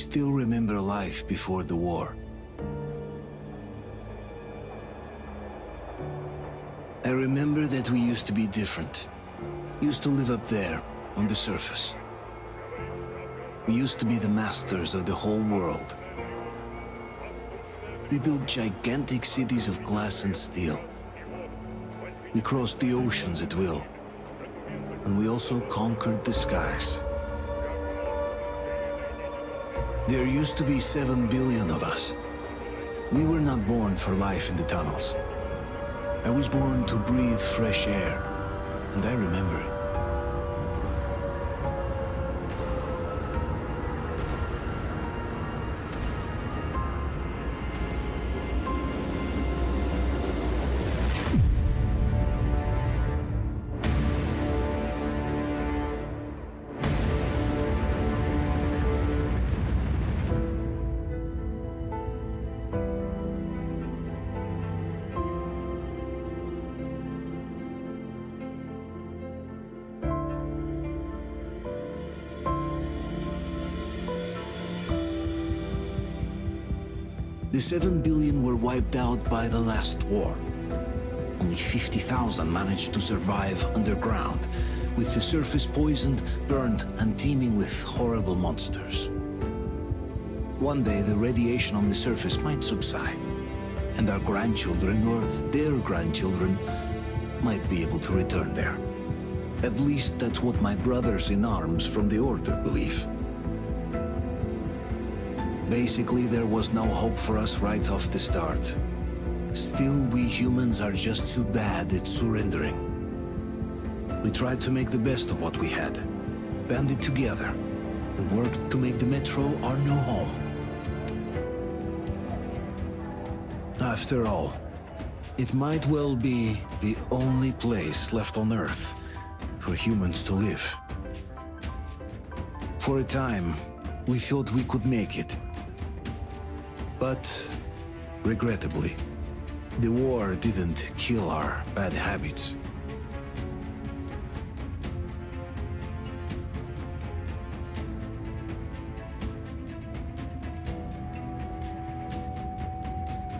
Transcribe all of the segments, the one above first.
still remember life before the war. I remember that we used to be different. Used to live up there, on the surface. We used to be the masters of the whole world. We built gigantic cities of glass and steel. We crossed the oceans at will. And we also conquered the skies. There used to be 7 billion of us. We were not born for life in the tunnels. I was born to breathe fresh air, and I remember it. The 7 billion were wiped out by the last war. Only 50,000 managed to survive underground, with the surface poisoned, burned, and teeming with horrible monsters. One day the radiation on the surface might subside, and our grandchildren or their grandchildren might be able to return there. At least that's what my brothers in arms from the Order believe. Basically, there was no hope for us right off the start. Still, we humans are just too bad at surrendering. We tried to make the best of what we had, banded together, and worked to make the Metro our new home. After all, it might well be the only place left on Earth for humans to live. For a time, we thought we could make it. But, regrettably, the war didn't kill our bad habits.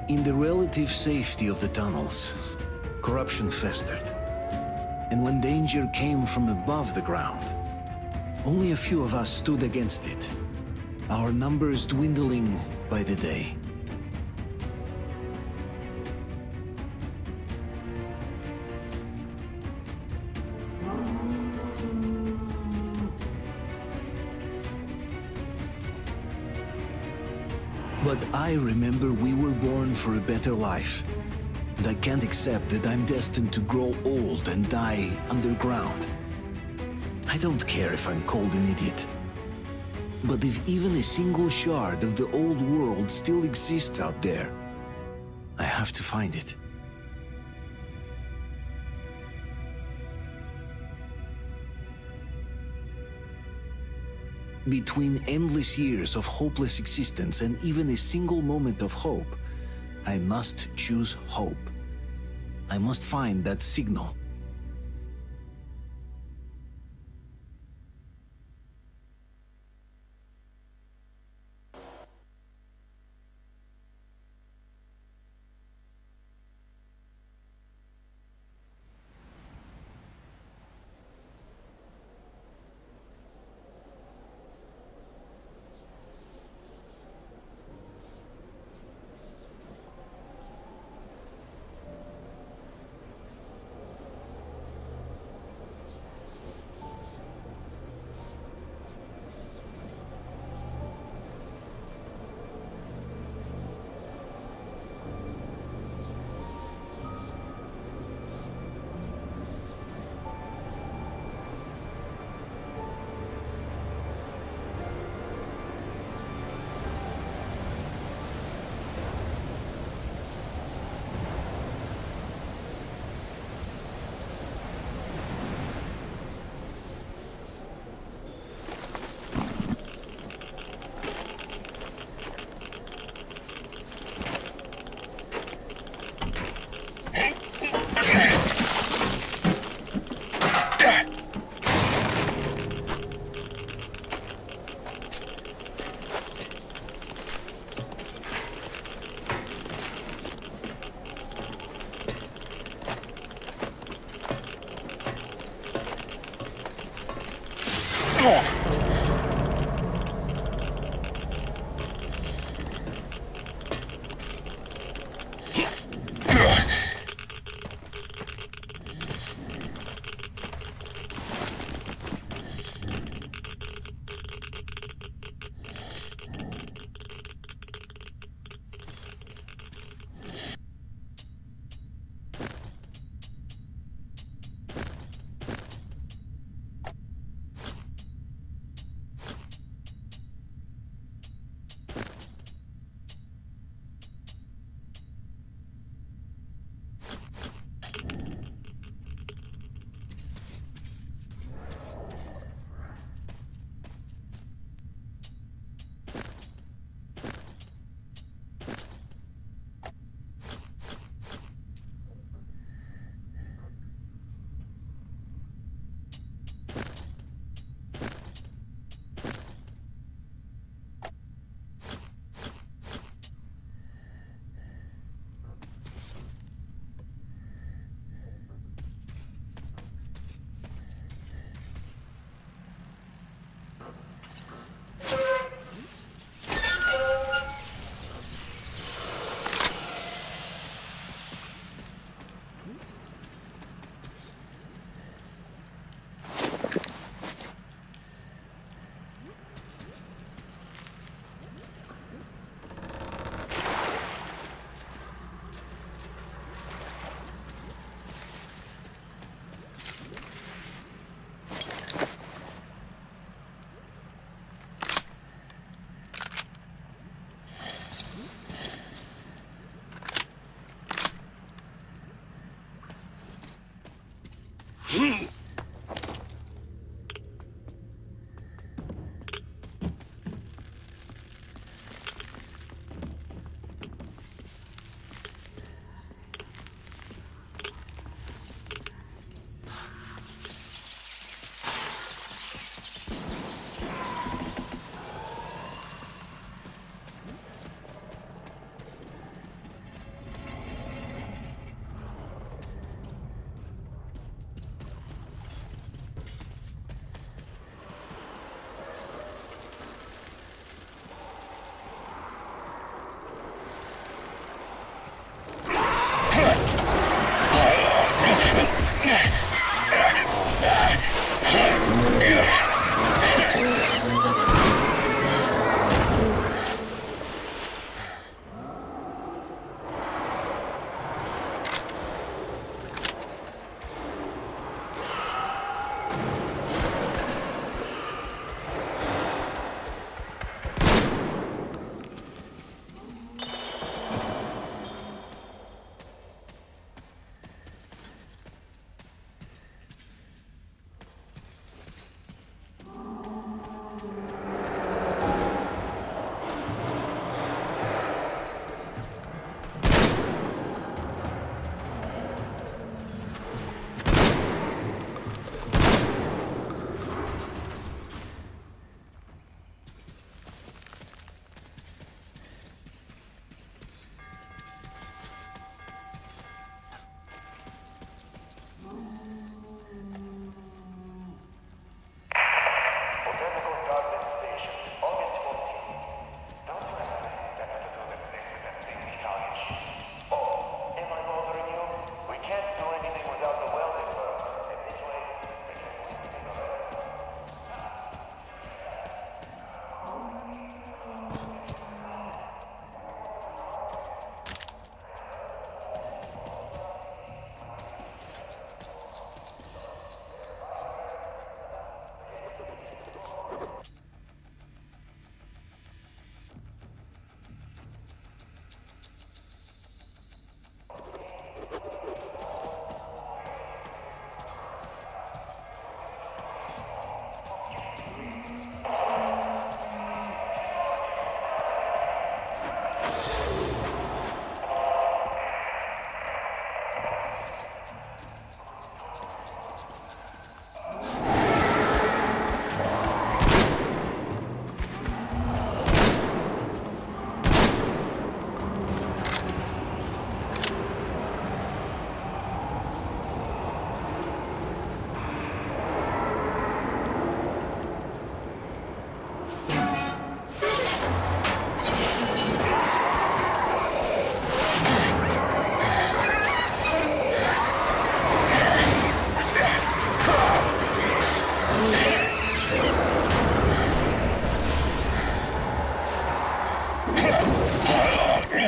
In the relative safety of the tunnels, corruption festered. And when danger came from above the ground, only a few of us stood against it, our numbers dwindling by the day. But I remember we were born for a better life, and I can't accept that I'm destined to grow old and die underground. I don't care if I'm called an idiot. But if even a single shard of the old world still exists out there, I have to find it. Between endless years of hopeless existence and even a single moment of hope, I must choose hope. I must find that signal.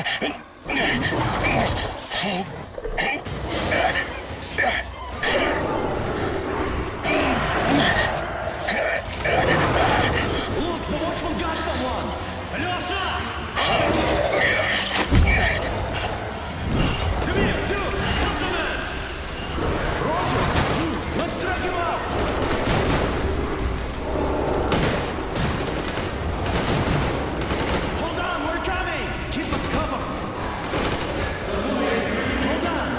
Look, the watchman got someone! Alyosha! Come here, dude! Help the man! Roger! Dude, let's drag him out! Hold on, we're coming! Keep us covered! Hold on!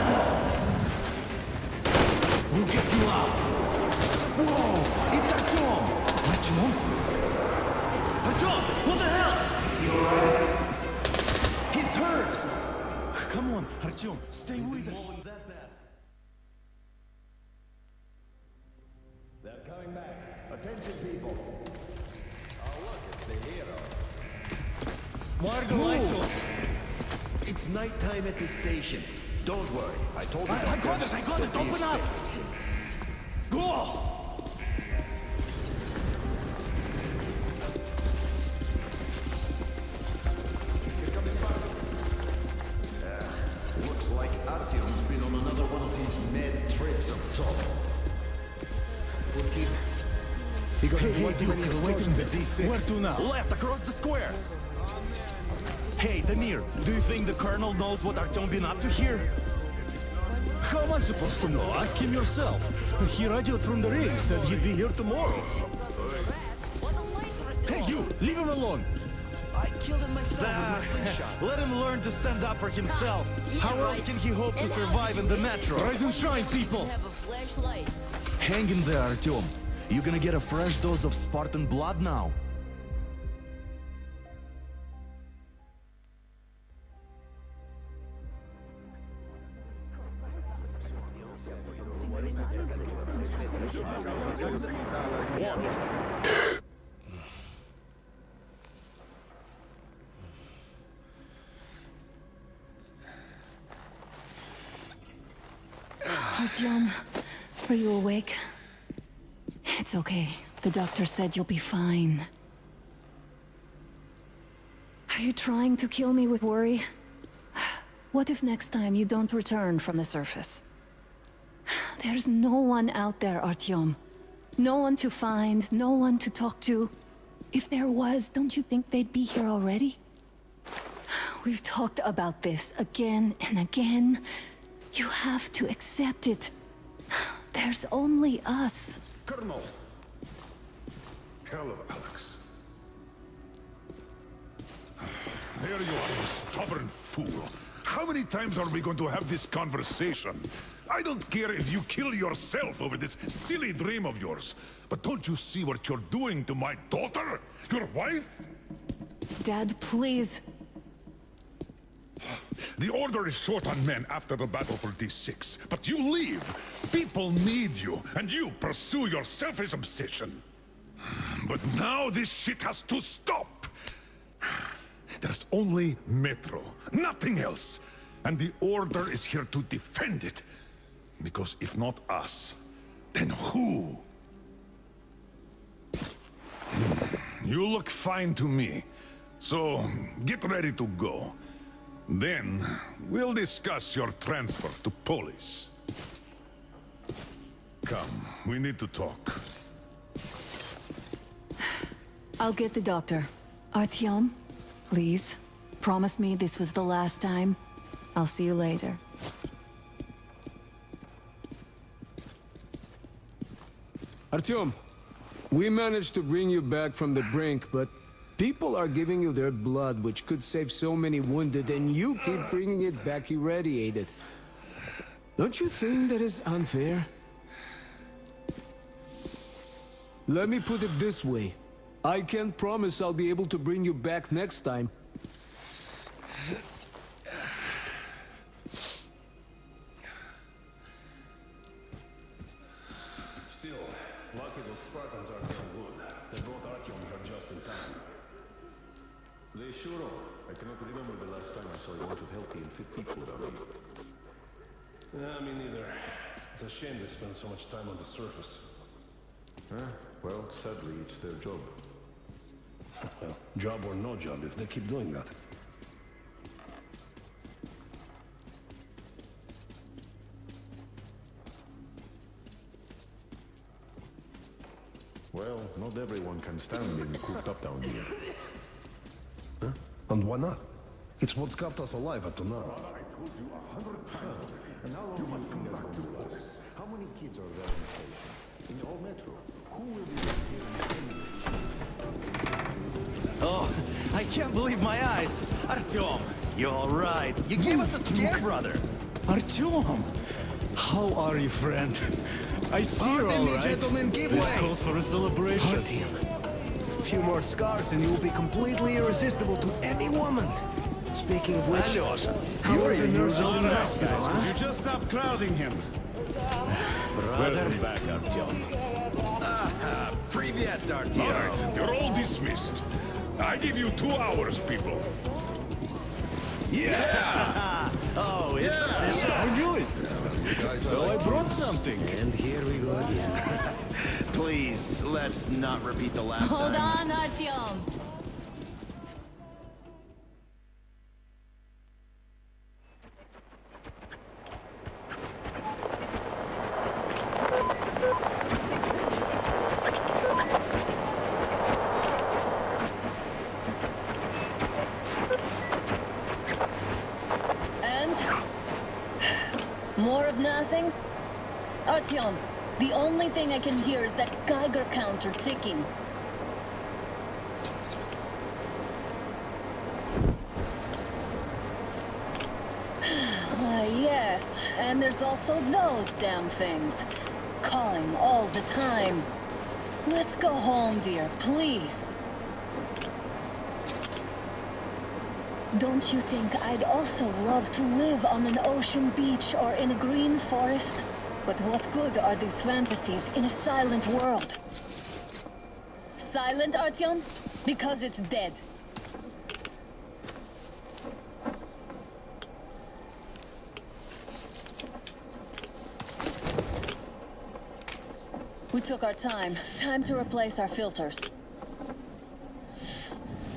We'll get you out! Whoa! It's Artyom! Artyom? Artyom! What the hell? Is he alright? He's hurt! Come on, Artyom, stay with us. They're coming back. Attention, people. Oh, look, it's the hero. Why are the lights off? It's nighttime at the station. Don't worry. I told you. I got it, open up! Go! Looks like Artyom's been on another one of his mad trips up top. Hey, Duke, we're waiting the D6. Where to now? Left, across the square! Hey, Damir, do you think the Colonel knows what Artyom been up to here? How am I supposed to know? Ask him yourself. He radioed from the ring, said he'd be here tomorrow. Hey, you! Leave him alone! I killed him myself with my slingshot. Let him learn to stand up for himself. How else can he hope to survive in the metro? Rise and shine, people! Have a flashlight. Hang in there, Artyom. You gonna get a fresh dose of Spartan blood now. Artyom, are you awake? It's okay. The doctor said you'll be fine. Are you trying to kill me with worry? What if next time you don't return from the surface? There's no one out there, Artyom. No one to find, no one to talk to. If there was, don't you think they'd be here already? We've talked about this again and again. You have to accept it. There's only us. Colonel! Hello, Alex. There you are, you stubborn fool. How many times are we going to have this conversation? I don't care if you kill yourself over this silly dream of yours. But don't you see what you're doing to my daughter? Your wife? Dad, please. The Order is short on men after the battle for D6, but you leave. People need you, and you pursue your selfish obsession. But now this shit has to stop. There's only Metro, nothing else. And the Order is here to defend it. Because if not us, then who? You look fine to me. So, get ready to go. Then, we'll discuss your transfer to Polis. Come, we need to talk. I'll get the doctor. Artyom, please. Promise me this was the last time. I'll see you later. Artyom, we managed to bring you back from the brink, but people are giving you their blood, which could save so many wounded, and you keep bringing it back irradiated. Don't you think that is unfair? Let me put it this way. I can't promise I'll be able to bring you back next time. Still, lucky those Spartans are damn good. They brought Artyom here just in time. They sure are. I cannot remember the last time I saw a bunch of healthy and fit people around here. Me neither. It's a shame they spend so much time on the surface. Well, sadly, it's their job. Well, job or no job, if they keep doing that. Not everyone can stand being cooped up down here. Huh? And why not? It's what's kept us alive up to now. And how long do you think that's going to last? How many kids are there in the station? In the whole metro? Who will be here? Oh, I can't believe my eyes. Artyom, you're all right. You gave us a scare, brother. Artyom! How are you, friend? I see you're Pardon all me, right. gentlemen, give This way. calls for a celebration. A few more scars and you will be completely irresistible to any woman. Speaking of which, how are the nurses in the hospital, huh? You just stop crowding him. Welcome back, Artyom. Привет, All Artyom. right, you're all dismissed. I give you 2 hours, people. Oh, it's official. I knew it. So I brought something. And here we go again. Please, let's not repeat the last Hold time. on, Artyom. And? More of nothing? Artyom, the only thing I can hear is that Geiger counter ticking. Yes, and there's also those damn things. Calling all the time. Let's go home, dear, please. Don't you think I'd also love to live on an ocean beach or in a green forest? But what good are these fantasies in a silent world? Silent, Artyom? Because it's dead. We took our time. Time to replace our filters.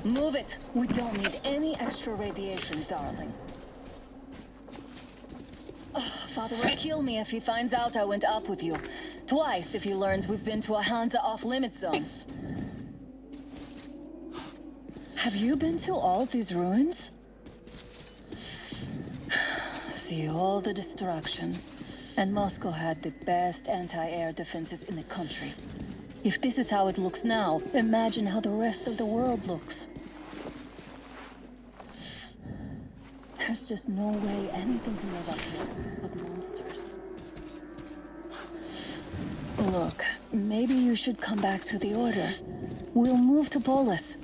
Move it. We don't need any extra radiation, darling. Father will kill me if he finds out I went up with you. Twice if he learns we've been to a Hansa off-limit zone. Have you been to all these ruins? See all the destruction. And Moscow had the best anti-air defenses in the country. If this is how it looks now, imagine how the rest of the world looks. There's just no way anything can live up here but monsters. Look, maybe you should come back to the Order. We'll move to Polis.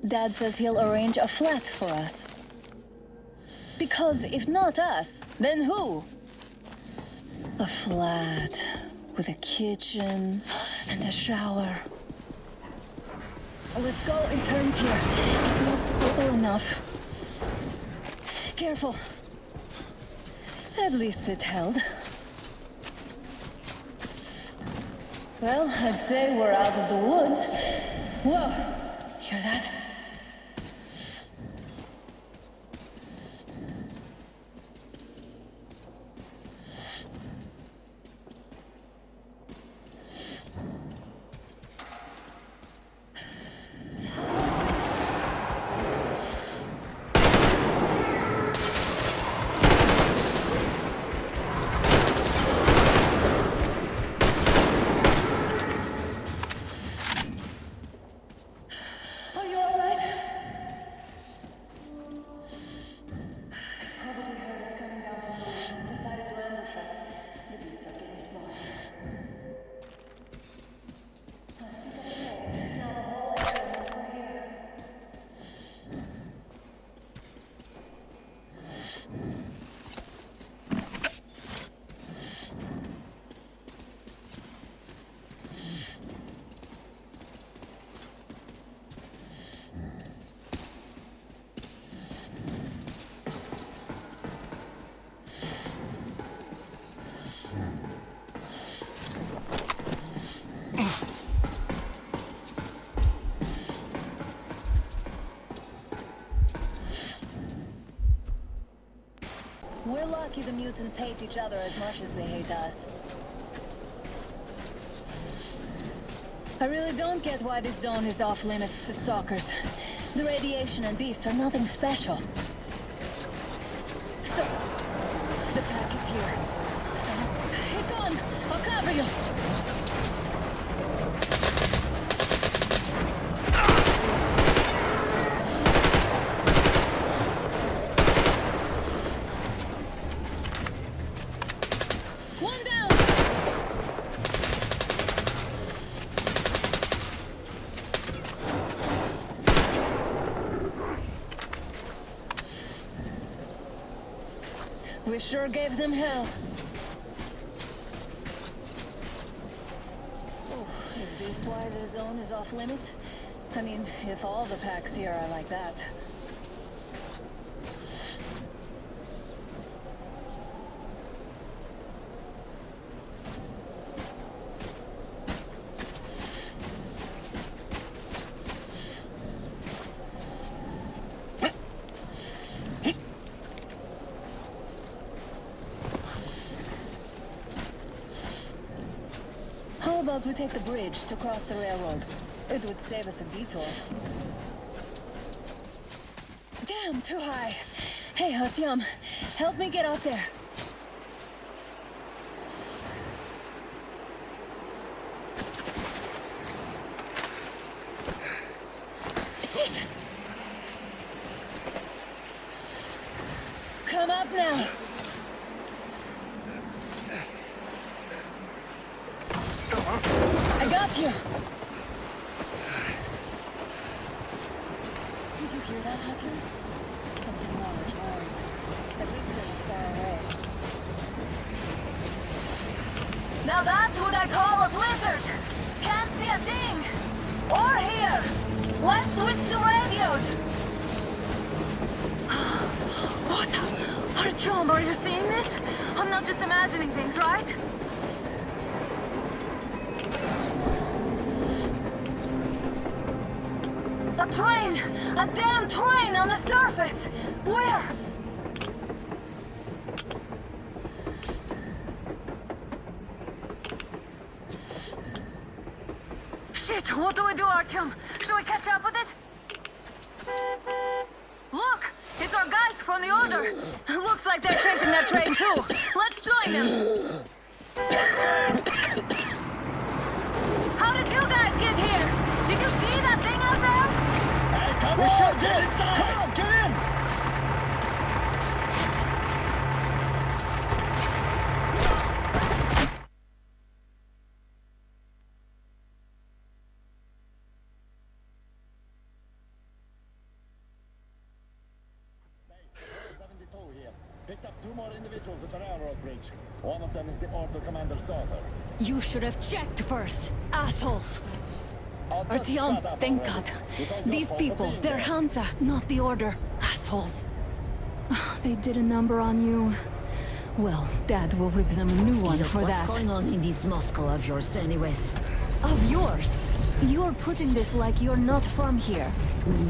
Dad says he'll arrange a flat for us. Because if not us, then who? A flat with a kitchen and a shower. Let's go, it turns here. It's not stable enough. Careful. At least it held. Well, I'd say we're out of the woods. Whoa! Hear that? Are you all right? Probably heard us coming down from the roof and decided to ambush us. Maybe we start getting smart. Now the whole area knows we're here. We're lucky the mutants hate each other as much as they hate us. I really don't get why this zone is off limits to stalkers. The radiation and beasts are nothing special. Stop! The pack is here. Stop. It's on! I'll cover you! One down! We sure gave them hell. Oh, is this why the zone is off limits? I mean, if all the packs here are like that. How about we take the bridge to cross the railroad? It would save us a detour. Damn, too high. Hey, Artyom, help me get out there. Shit! Come up now. I got you! Did you hear that, Artyom? Something large, roaring. At least it was far away. Now that's what I call a blizzard! Can't see a thing! Or hear! Let's switch to radios! What the? Artyom, are you seeing this? I'm not just imagining things, right? A train! A damn train on the surface! Where? Shit! What do we do, Artyom? Should we catch up with it? Look! It's our guys from the Order! Looks like they're chasing that train too! Let's join them! How did you guys get here? Did you see that thing out there? We sure did! Come on, get in! Picked up 2 more individuals at the railroad bridge. One of them is the Order commander's daughter. You should have checked first, assholes! I'll just shut Artyom, up thank already. God. You don't These know for people, being they're there. Hansa, not the Order. Assholes. They did a number on you. Well, Dad will rip them a new one Look, for what's that. going on in this Moscow of yours anyways? Of yours? You're putting this like you're not from here.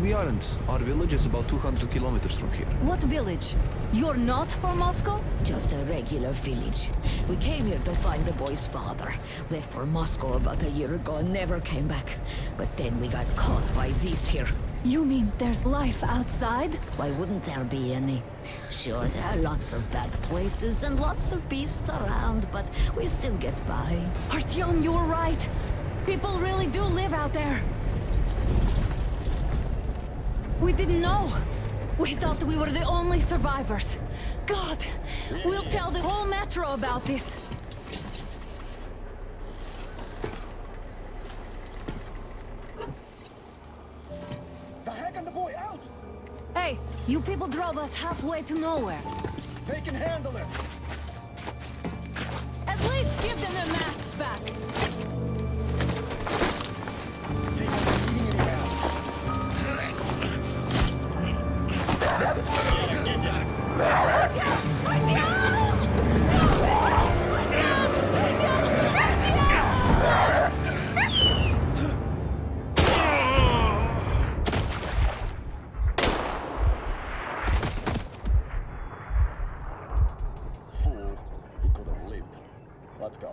We aren't. Our village is about 200 kilometers from here. What village? You're not from Moscow? Just a regular village. We came here to find the boy's father. Left for Moscow about a year ago and never came back. But then we got caught by these here. You mean there's life outside? Why wouldn't there be any? Sure, there are lots of bad places and lots of beasts around, but we still get by. Artyom, you were right. People really do live out there. We didn't know. We thought we were the only survivors. God, we'll tell the whole metro about this. The heck and the boy out! Hey, you people drove us halfway to nowhere. They can handle it! At least give them their masks back. They don't need any masks. Fool. He could have lived. Let's go.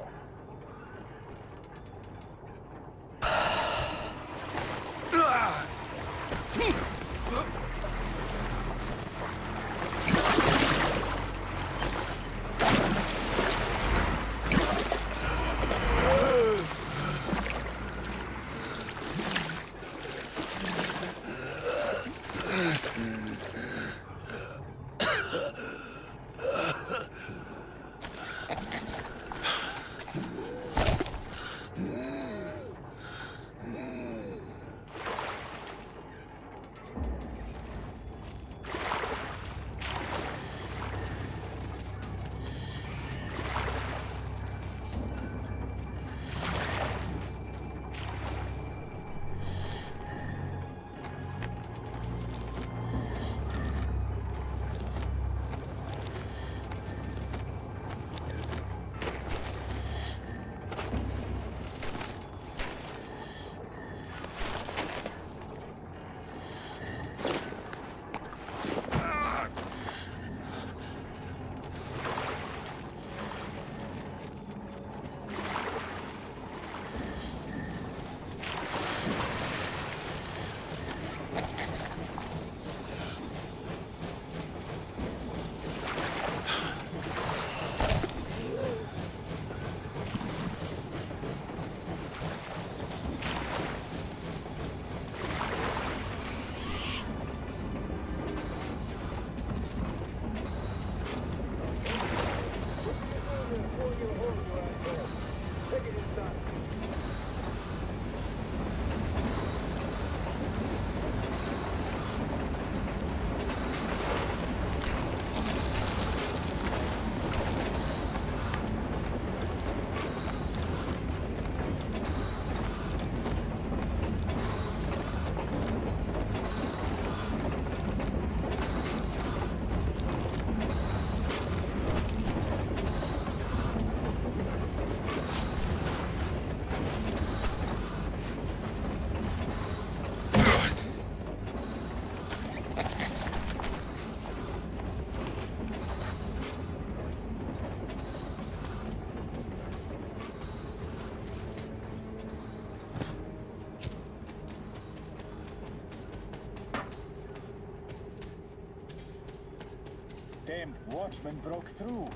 Damn watchman broke through.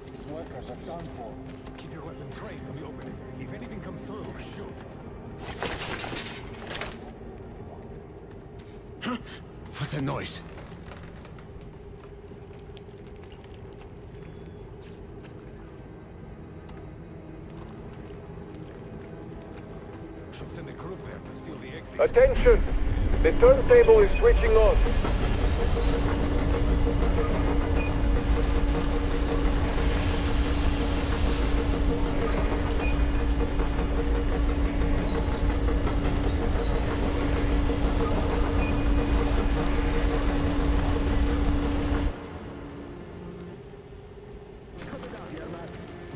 These workers are done for. Keep your weapon trained on the opening. If anything comes through, shoot. Huh? What's that noise? Should send a group there to seal the exit. Attention! The turntable is switching on.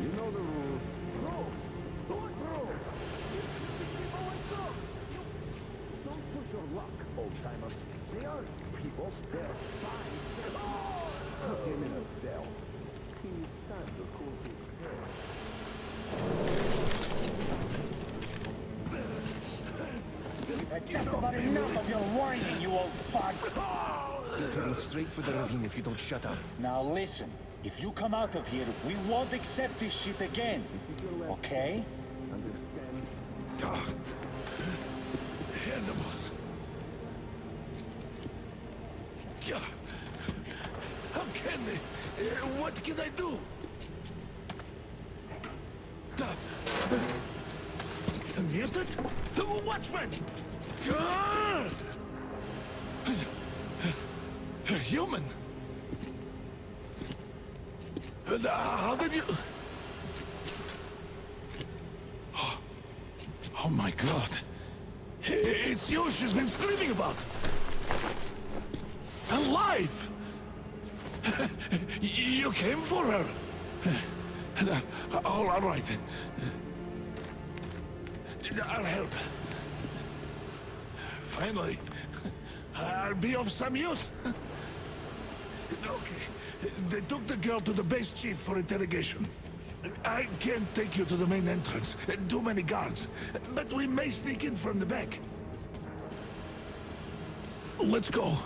You know the rules. Don't push your luck, old-timer. They are people. They're fine. Put him in a cell. He's time to cool his head. I've just about enough of your whining, you old fart. You're heading straight for the ravine if you don't shut up. Now listen, if you come out of here, we won't accept this shit again. Okay? Animals. Yeah. How can they? What can I do? A mutant? Watchman! A human? How did you... Oh my God. It's you she's been screaming about. Alive! You came for her. All right. I'll help. Finally, I'll be of some use. Okay. They took the girl to the base chief for interrogation. I can't take you to the main entrance. Too many guards. But we may sneak in from the back. Let's go.